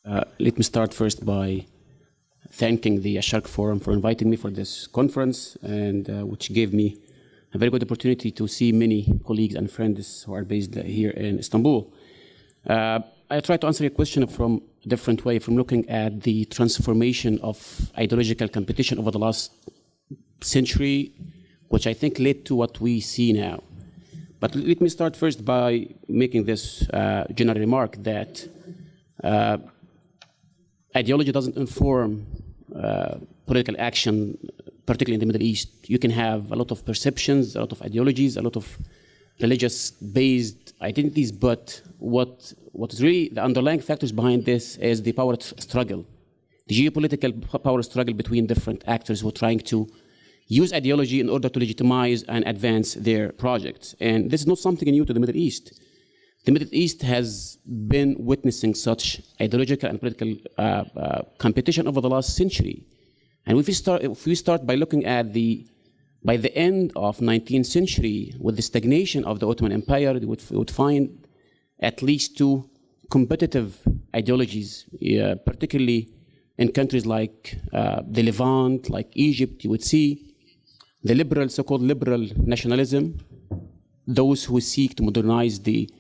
Let me start first by thanking the Sharq Forum for inviting me for this conference, and which gave me a very good opportunity to see many colleagues and friends who are based here in Istanbul. I try to answer your question from a different way, from looking at the transformation of ideological competition over the last century, which I think led to what we see now. But let me start first by making this general remark that ideology doesn't inform political action, particularly in the Middle East. You can have a lot of perceptions, a lot of ideologies, a lot of religious-based identities, but what is really the underlying factors behind this is the power struggle, the geopolitical power struggle between different actors who are trying to use ideology in order to legitimize and advance their projects. And this is not something new to the Middle East. The Middle East has been witnessing such ideological and political competition over the last century. And if we start by looking at by the end of 19th century, with the stagnation of the Ottoman Empire, we would find at least two competitive ideologies, particularly in countries like the Levant, like Egypt. You would see the liberal, so-called liberal nationalism, those who seek to modernize the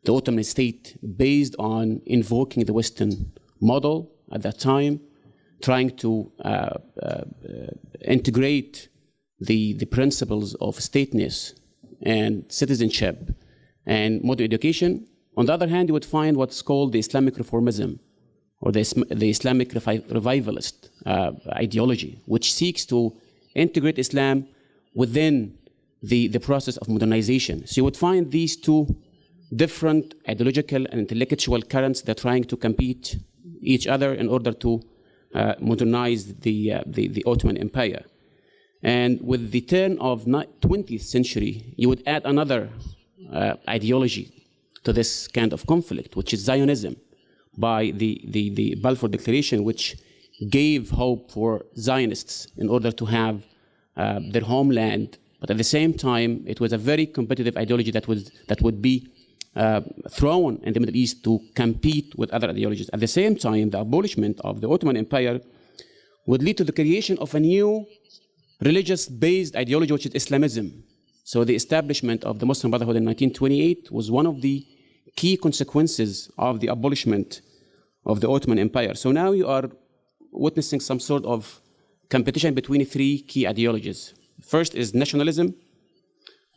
Ottoman state based on invoking the Western model at that time, trying to integrate the principles of stateness and citizenship and modern education. On the other hand, you would find what's called the Islamic reformism, or the Islamic revivalist ideology, which seeks to integrate Islam within the process of modernization. So you would find these two different ideological and intellectual currents that are trying to compete each other in order to modernize the Ottoman Empire. And with the turn of 20th century, you would add another ideology to this kind of conflict, which is Zionism, by the Balfour Declaration, which gave hope for Zionists in order to have their homeland. But at the same time, it was a very competitive ideology that would be thrown in the Middle East to compete with other ideologies. At the same time, the abolishment of the Ottoman Empire would lead to the creation of a new religious-based ideology, which is Islamism. So the establishment of the Muslim Brotherhood in 1928 was one of the key consequences of the abolishment of the Ottoman Empire. So now you are witnessing some sort of competition between three key ideologies. First is nationalism,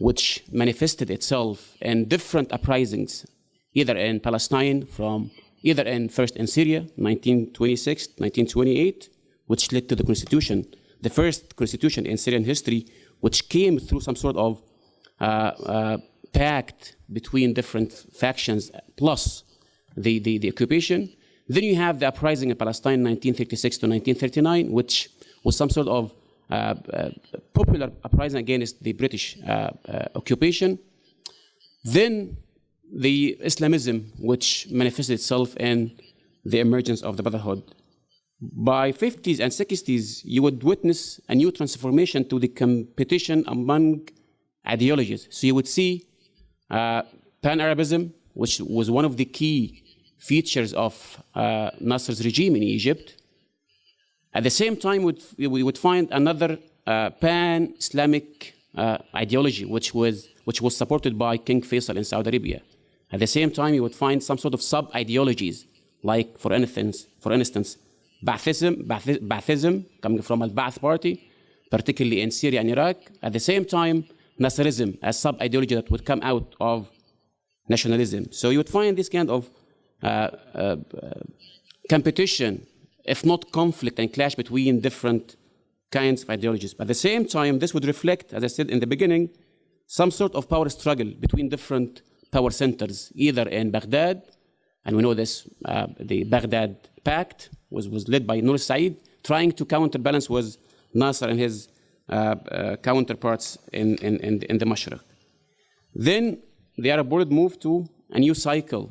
which manifested itself in different uprisings, either in Palestine, first in Syria, 1926, 1928, which led to the constitution, the first constitution in Syrian history, which came through some sort of pact between different factions, plus the occupation. Then you have the uprising in Palestine, 1936 to 1939, which was some sort of popular uprising against the British occupation. Then the Islamism, which manifested itself in the emergence of the Brotherhood. By 50s and 60s, you would witness a new transformation to the competition among ideologies. So you would see Pan-Arabism, which was one of the key features of Nasser's regime in Egypt. At the same time, we would find another pan-Islamic ideology, which was supported by King Faisal in Saudi Arabia. At the same time, you would find some sort of sub-ideologies, like, for instance, Ba'athism, coming from Al-Ba'ath Party, particularly in Syria and Iraq. At the same time, Nasserism, a sub-ideology that would come out of nationalism. So you would find this kind of competition, if not conflict and clash between different kinds of ideologies. But at the same time, this would reflect, as I said in the beginning, some sort of power struggle between different power centers, either in Baghdad, and we know this, the Baghdad Pact was led by Nur Said, trying to counterbalance was Nasser and his counterparts in the Mashriq. Then the Arab world moved to a new cycle,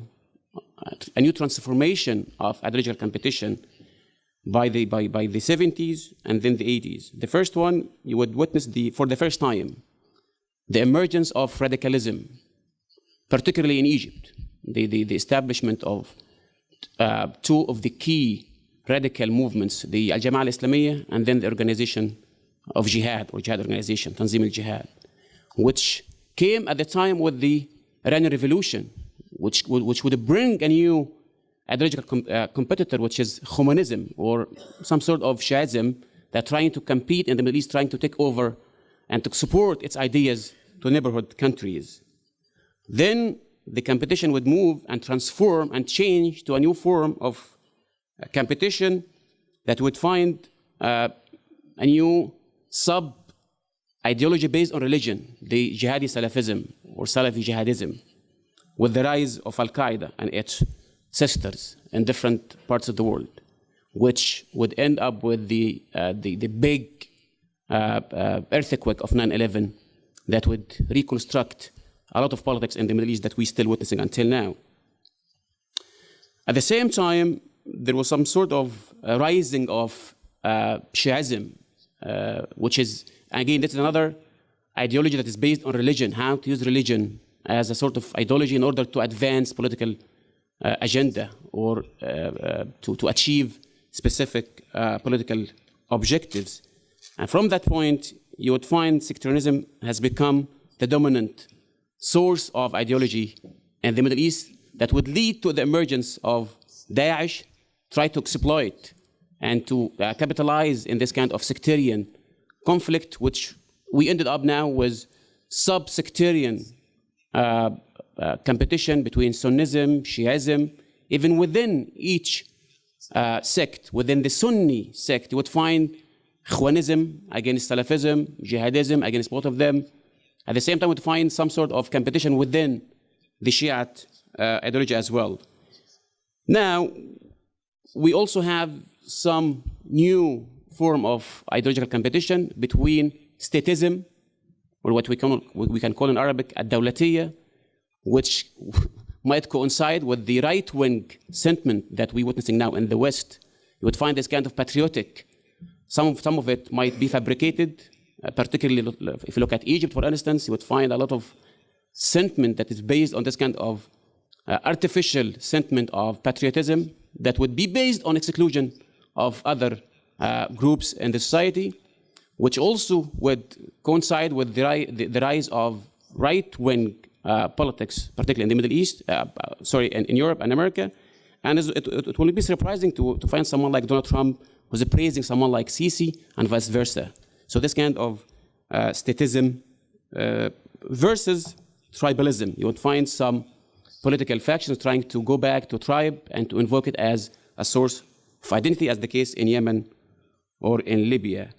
a new transformation of ideological competition by the 70s and then the 80s. The first one, you would witness for the first time, the emergence of radicalism, particularly in Egypt, the establishment of two of the key radical movements, the Al-Jama'ah al-Islamiyya and then the organization of Jihad, or Jihad organization, Tanzim al-Jihad, which came at the time with the Iranian Revolution, which would bring a new ideological competitor, which is Khomenism, or some sort of Shiism that trying to compete in the Middle East, trying to take over and to support its ideas to neighborhood countries. Then the competition would move and transform and change to a new form of competition that would find a new sub-ideology based on religion, the Jihadi Salafism or Salafi Jihadism, with the rise of Al-Qaeda and its sisters in different parts of the world, which would end up with the big earthquake of 9/11 that would reconstruct a lot of politics in the Middle East that we're still witnessing until now. At the same time, there was some sort of rising of Shiism, which is, again, this is another ideology that is based on religion, how to use religion as a sort of ideology in order to advance political agenda or to achieve specific political objectives. And from that point, you would find sectarianism has become the dominant source of ideology in the Middle East that would lead to the emergence of Daesh, try to exploit and to capitalize in this kind of sectarian conflict, which we ended up now with sub-sectarian competition between Sunnism, Shiism. Even within each sect, within the Sunni sect, you would find Ikhwanism against Salafism, Jihadism against both of them. At the same time, we'd find some sort of competition within the Shiite ideology as well. Now, we also have some new form of ideological competition between statism, or what we can call in Arabic ad-dawlatiyya, which might coincide with the right-wing sentiment that we're witnessing now in the West. You would find this kind of patriotic. Some of it might be fabricated, particularly if you look at Egypt, for instance, you would find a lot of sentiment that is based on this kind of artificial sentiment of patriotism that would be based on exclusion of other groups in the society, which also would coincide with the rise of right-wing politics, particularly in the Middle East, in Europe and America. And it will be surprising to find someone like Donald Trump who's praising someone like Sisi and vice versa. So this kind of statism versus tribalism. You would find some political factions trying to go back to tribe and to invoke it as a source of identity, as the case in Yemen or in Libya.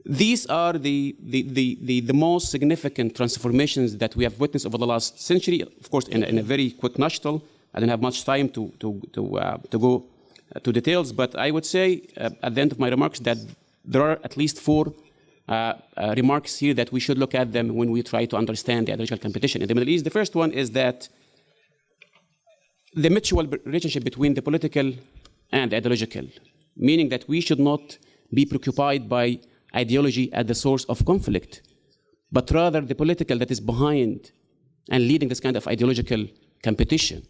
These are the most significant transformations that we have witnessed over the last century. Of course, in a very quick nutshell, I don't have much time to go to details, but I would say at the end of my remarks that there are at least four remarks here that we should look at them when we try to understand the ideological competition in the Middle East. The first one is that the mutual relationship between the political and the ideological, meaning that we should not be preoccupied by ideology as the source of conflict, but rather the political that is behind and leading this kind of ideological competition.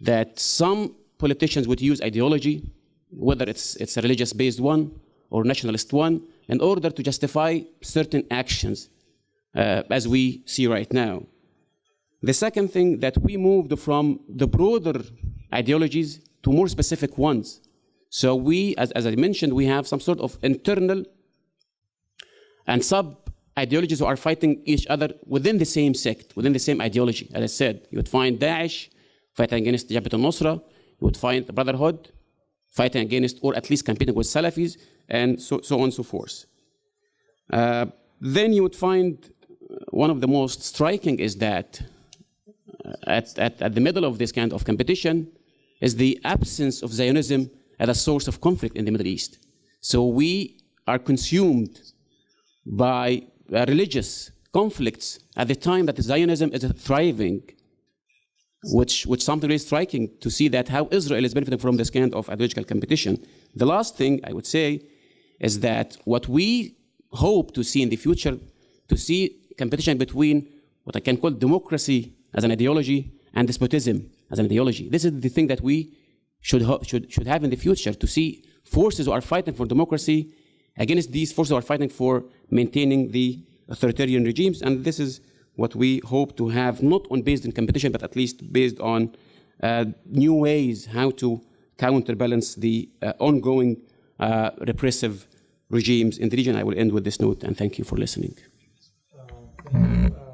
That some politicians would use ideology, whether it's a religious-based one or nationalist one, in order to justify certain actions, as we see right now. The second thing, that we moved from the broader ideologies to more specific ones. So we, as I mentioned, we have some sort of internal and sub-ideologies who are fighting each other within the same sect, within the same ideology. As I said, you would find Daesh fighting against Jabhat al-Nusra, you would find the Brotherhood fighting against, or at least competing with Salafis, and so on and so forth. Then you would find one of the most striking is that at the middle of this kind of competition is the absence of Zionism as a source of conflict in the Middle East. So we are consumed by religious conflicts at the time that Zionism is thriving, which something really striking to see that how Israel is benefiting from this kind of ideological competition. The last thing I would say is that what we hope to see in the future, to see competition between what I can call democracy as an ideology and despotism as an ideology. This is the thing that we should have in the future, to see forces who are fighting for democracy against these forces who are fighting for maintaining the authoritarian regimes. And this is what we hope to have, not on based on competition, but at least based on new ways how to counterbalance the ongoing repressive regimes in the region. I will end with this note, and thank you for listening. Thank you.